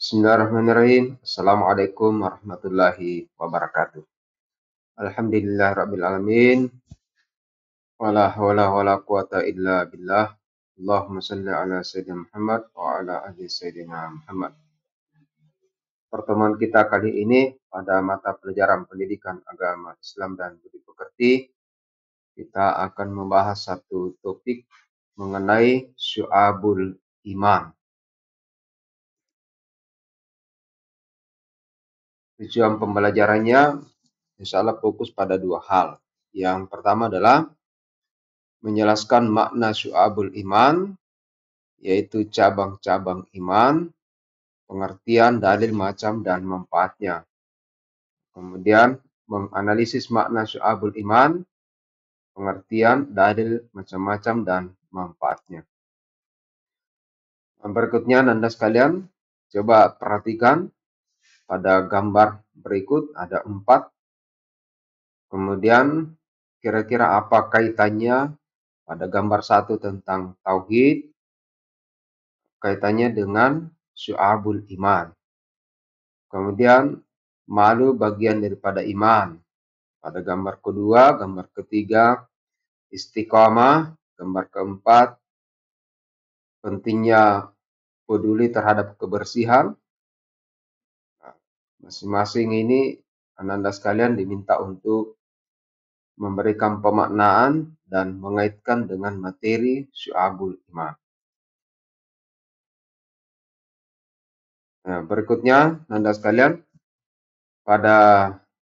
Bismillahirrahmanirrahim. Assalamualaikum warahmatullahi wabarakatuh. Alhamdulillah rabbil alamin. Wala hawla wala quwata illa billah. Allahumma salli ala sayyidina Muhammad wa ala ali sayyidina Muhammad. Pertemuan kita kali ini pada mata pelajaran pendidikan agama Islam dan budi pekerti, kita akan membahas satu topik mengenai syu'abul iman. Tujuan pembelajarannya insya Allah fokus pada dua hal. Yang pertama adalah menjelaskan makna syu'abul iman, yaitu cabang-cabang iman, pengertian, dalil, macam, dan manfaatnya. Kemudian menganalisis makna syu'abul iman, pengertian, dalil, macam-macam, dan manfaatnya. Berikutnya, Anda sekalian, coba perhatikan pada gambar berikut, ada 4. Kemudian, kira-kira apa kaitannya pada gambar 1 tentang tauhid, kaitannya dengan syu'abul iman. Kemudian, malu bagian daripada iman. Pada gambar kedua, gambar ketiga, istiqamah. Gambar keempat, pentingnya peduli terhadap kebersihan. Masing-masing ini Anda sekalian diminta untuk memberikan pemaknaan dan mengaitkan dengan materi syu'abul iman. Nah, berikutnya Anda sekalian, pada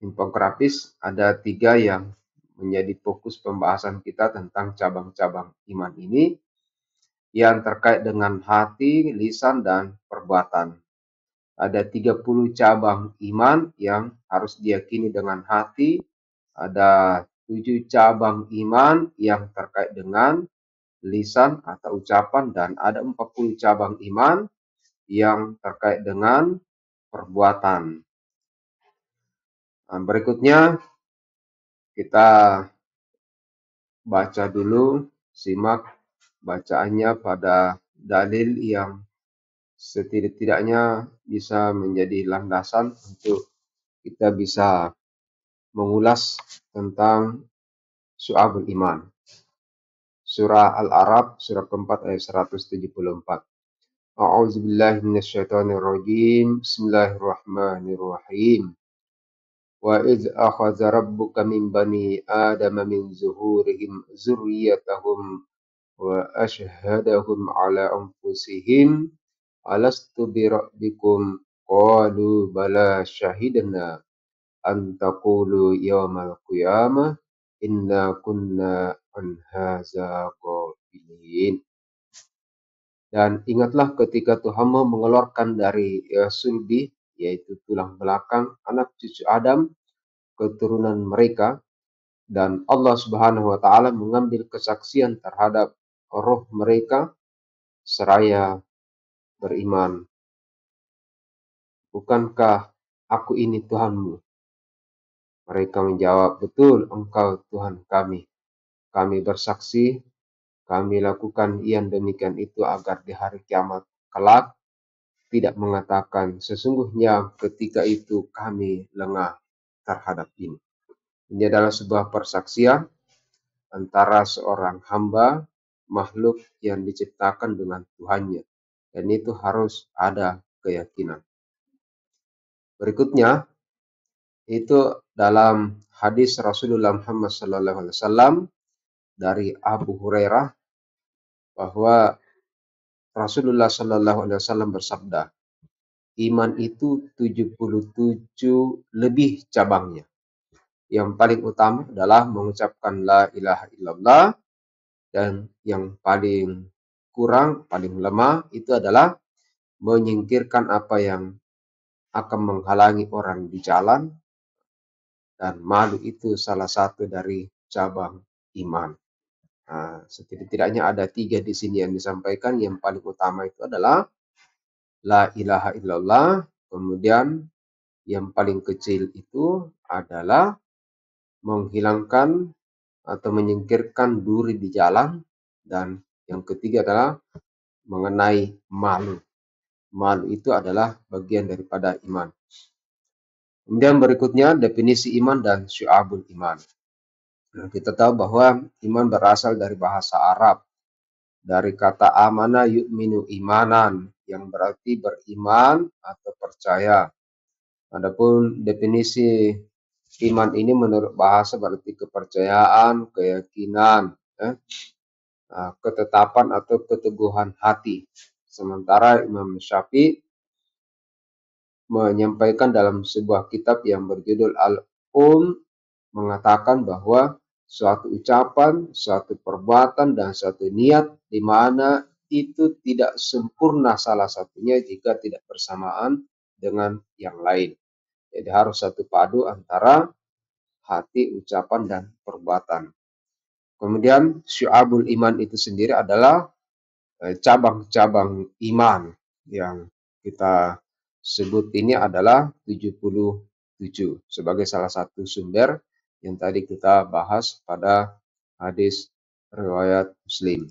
infografis ada 3 yang menjadi fokus pembahasan kita tentang cabang-cabang iman ini, yang terkait dengan hati, lisan, dan perbuatan. Ada 30 cabang iman yang harus diyakini dengan hati, ada 7 cabang iman yang terkait dengan lisan atau ucapan, dan ada 40 cabang iman yang terkait dengan perbuatan. Nah, berikutnya kita baca dulu, simak bacaannya pada dalil yang setidak-tidaknya bisa menjadi landasan untuk kita bisa mengulas tentang syu'abul iman. Surah Al-A'raf, surah keempat ayat 174. A'udzubillahi minasyaitonirrajim. Bismillahirrahmanirrahim. Wa idz akhadha rabbuka min bani adama min zuhurihim dzurriyyatahum wa ashhadahum ala anfusihim alastu birabbikum qalu bala syahidna an taqulu yawmal qiyamah inna kunna an hadza ghafilin. Dan ingatlah ketika Tuhanmu mengeluarkan dari sulbi, yaitu tulang belakang anak cucu Adam, keturunan mereka, dan Allah Subhanahu wa taala mengambil kesaksian terhadap roh mereka seraya beriman. Bukankah aku ini Tuhanmu? Mereka menjawab, betul, engkau Tuhan kami. Kami bersaksi, kami lakukan yang demikian itu agar di hari kiamat kelak tidak mengatakan sesungguhnya ketika itu kami lengah terhadap ini. Ini adalah sebuah persaksian antara seorang hamba, makhluk yang diciptakan dengan Tuhannya. Dan itu harus ada keyakinan. Berikutnya, itu dalam hadis Rasulullah Muhammad SAW dari Abu Hurairah, bahwa Rasulullah SAW bersabda, iman itu 77 lebih cabangnya. Yang paling utama adalah mengucapkan la ilaha illallah, dan yang paling kurang, paling lemah itu adalah menyingkirkan apa yang akan menghalangi orang di jalan, dan malu itu salah satu dari cabang iman. Nah, setidaknya ada 3 di sini yang disampaikan. Yang paling utama itu adalah la ilaha illallah, kemudian yang paling kecil itu adalah menghilangkan atau menyingkirkan duri di jalan, dan yang ketiga adalah mengenai malu. Malu itu adalah bagian daripada iman. Kemudian berikutnya definisi iman dan syu'abul iman. Nah, kita tahu bahwa iman berasal dari bahasa Arab, dari kata amana yu'minu imanan, yang berarti beriman atau percaya. Adapun definisi iman ini menurut bahasa berarti kepercayaan, keyakinan, ketetapan atau keteguhan hati. Sementara Imam Syafi'i menyampaikan dalam sebuah kitab yang berjudul mengatakan bahwa suatu ucapan, suatu perbuatan, dan suatu niat di mana itu tidak sempurna salah satunya jika tidak bersamaan dengan yang lain. Jadi harus satu padu antara hati, ucapan, dan perbuatan. Kemudian syu'abul iman itu sendiri adalah cabang-cabang iman yang kita sebut ini adalah 77 sebagai salah satu sumber yang tadi kita bahas pada hadis riwayat Muslim.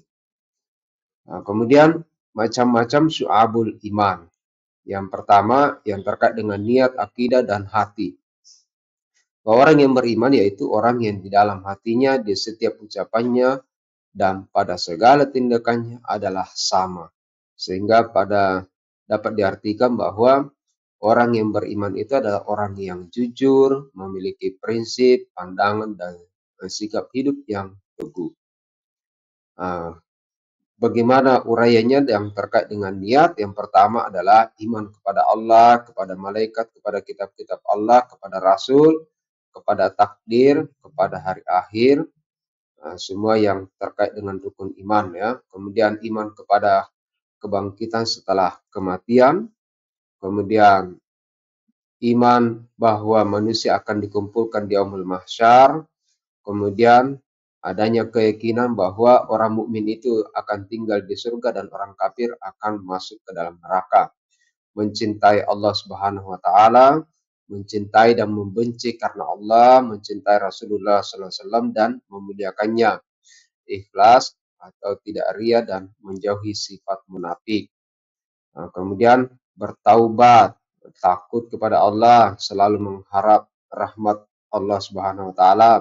Nah, kemudian macam-macam syu'abul iman. Yang pertama yang terkait dengan niat, akidah, dan hati. Bahwa orang yang beriman yaitu orang yang di dalam hatinya, di setiap ucapannya, dan pada segala tindakannya adalah sama. Sehingga dapat diartikan bahwa orang yang beriman itu adalah orang yang jujur, memiliki prinsip, pandangan, dan sikap hidup yang teguh. Bagaimana uraiannya yang terkait dengan niat? Yang pertama adalah iman kepada Allah, kepada malaikat, kepada kitab-kitab Allah, kepada Rasul, kepada takdir, kepada hari akhir, semua yang terkait dengan rukun iman ya. Kemudian iman kepada kebangkitan setelah kematian, kemudian iman bahwa manusia akan dikumpulkan di yaumul mahsyar, kemudian adanya keyakinan bahwa orang mukmin itu akan tinggal di surga dan orang kafir akan masuk ke dalam neraka. Mencintai Allah Subhanahu wa taala, mencintai dan membenci karena Allah, mencintai Rasulullah SAW dan memuliakannya. Ikhlas atau tidak ria dan menjauhi sifat munafik. Nah, kemudian bertaubat, takut kepada Allah, selalu mengharap rahmat Allah Subhanahu wa taala,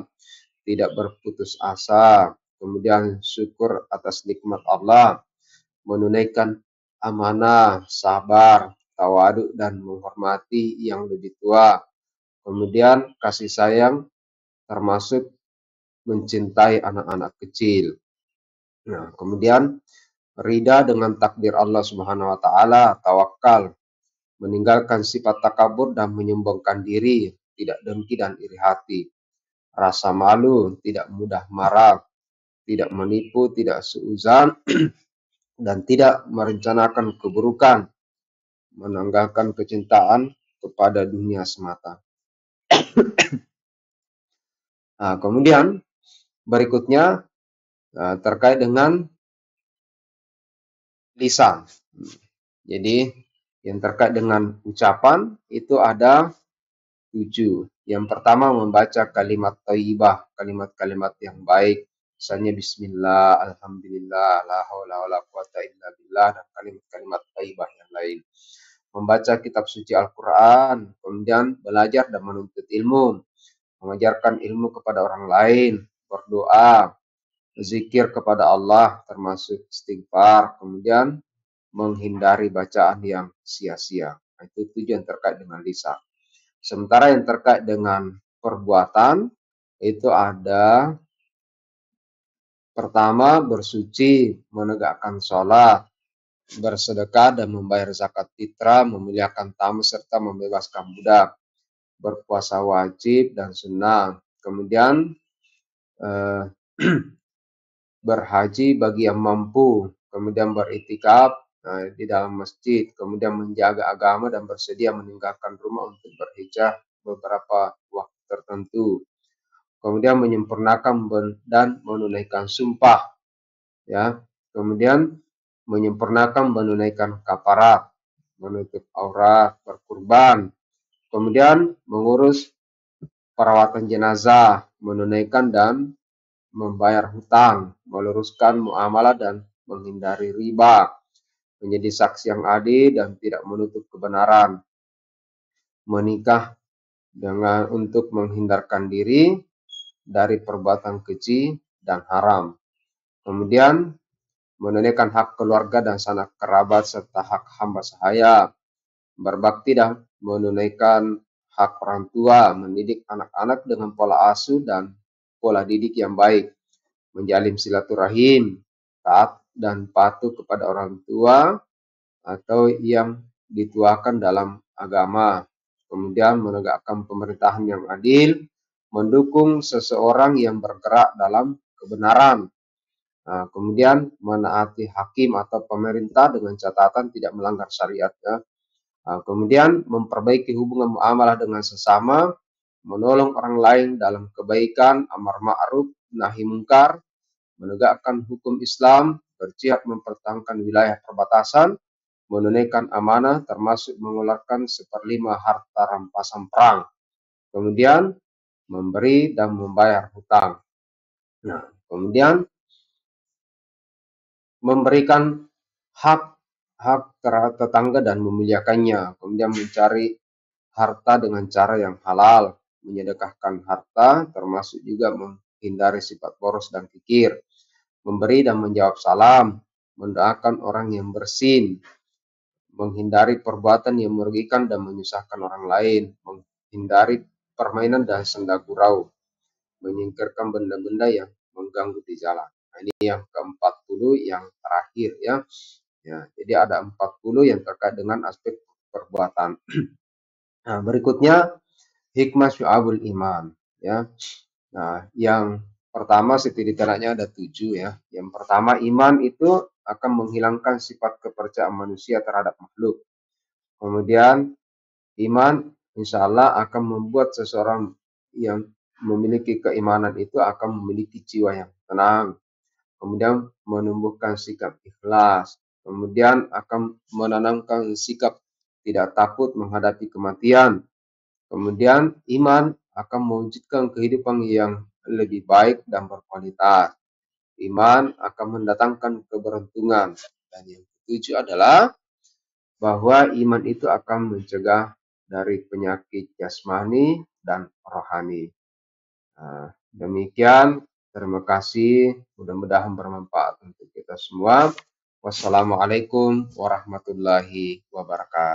tidak berputus asa, kemudian syukur atas nikmat Allah, menunaikan amanah, sabar, tawadu, dan menghormati yang lebih tua. Kemudian kasih sayang termasuk mencintai anak-anak kecil. Nah, kemudian ridha dengan takdir Allah Subhanahu wa taala, tawakal, meninggalkan sifat takabur dan menyombongkan diri, tidak dengki dan iri hati, rasa malu, tidak mudah marah, tidak menipu, tidak suuzan, dan tidak merencanakan keburukan, menanggalkan kecintaan kepada dunia semata. Nah, kemudian berikutnya terkait dengan lisan. Jadi yang terkait dengan ucapan itu ada 7. Yang pertama membaca kalimat thayyibah, kalimat-kalimat yang baik. Misalnya bismillah, alhamdulillah, la haula wala quwata illa billah, dan kalimat-kalimat thayyibah yang lain. Membaca kitab suci Al-Quran, kemudian belajar dan menuntut ilmu, mengajarkan ilmu kepada orang lain, berdoa, zikir kepada Allah termasuk istighfar, kemudian menghindari bacaan yang sia-sia. Itu tujuan terkait dengan lisan. Sementara yang terkait dengan perbuatan itu ada pertama bersuci, menegakkan sholat, bersedekah dan membayar zakat fitrah, memuliakan tamu serta membebaskan budak, berpuasa wajib dan sunnah. Kemudian berhaji bagi yang mampu, kemudian beriktikaf di dalam masjid, kemudian menjaga agama dan bersedia meninggalkan rumah untuk berhijrah beberapa waktu tertentu. Kemudian menyempurnakan dan menunaikan sumpah, ya. Kemudian menyempurnakan menunaikan kafarat, menutup aurat, berkurban. Kemudian mengurus perawatan jenazah, menunaikan dan membayar hutang, meluruskan muamalah dan menghindari riba. menjadi saksi yang adil dan tidak menutup kebenaran, menikah untuk menghindarkan diri dari perbuatan keji dan haram. Kemudian menunaikan hak keluarga dan sanak kerabat serta hak hamba sahaya, berbakti dan menunaikan hak orang tua, mendidik anak-anak dengan pola asuh dan pola didik yang baik, menjalin silaturahim, taat dan patuh kepada orang tua atau yang dituakan dalam agama. Kemudian menegakkan pemerintahan yang adil, mendukung seseorang yang bergerak dalam kebenaran. Nah, kemudian menaati hakim atau pemerintah dengan catatan tidak melanggar syariat. Ya. Nah, kemudian memperbaiki hubungan muamalah dengan sesama, menolong orang lain dalam kebaikan, amar ma'ruf, nahi mungkar, menegakkan hukum Islam, berjihad mempertahankan wilayah perbatasan, menunaikan amanah termasuk mengeluarkan 1/5 harta rampasan perang. Kemudian memberi dan membayar hutang. Nah, kemudian memberikan hak terhadap tetangga dan memuliakannya. Kemudian mencari harta dengan cara yang halal, menyedekahkan harta termasuk juga menghindari sifat boros dan kikir, memberi dan menjawab salam, mendoakan orang yang bersin, menghindari perbuatan yang merugikan dan menyusahkan orang lain, menghindari permainan dan senda gurau, menyingkirkan benda-benda yang mengganggu di jalan. Nah, ini yang ke-40 yang terakhir ya. Ya, jadi ada 40 yang terkait dengan aspek perbuatan. Nah, berikutnya hikmah syu'abul iman ya. Nah, yang pertama setidaknya ada 7 ya. Yang pertama, iman itu akan menghilangkan sifat kepercayaan manusia terhadap makhluk. Kemudian iman insya Allah akan membuat seseorang yang memiliki keimanan itu akan memiliki jiwa yang tenang. Kemudian menumbuhkan sikap ikhlas. Kemudian akan menanamkan sikap tidak takut menghadapi kematian. Kemudian iman akan mewujudkan kehidupan yang lebih baik dan berkualitas. Iman akan mendatangkan keberuntungan. Dan yang ketujuh adalah bahwa iman itu akan mencegah dari penyakit jasmani dan rohani. Nah, demikian, terima kasih. Mudah-mudahan bermanfaat untuk kita semua. Wassalamualaikum warahmatullahi wabarakatuh.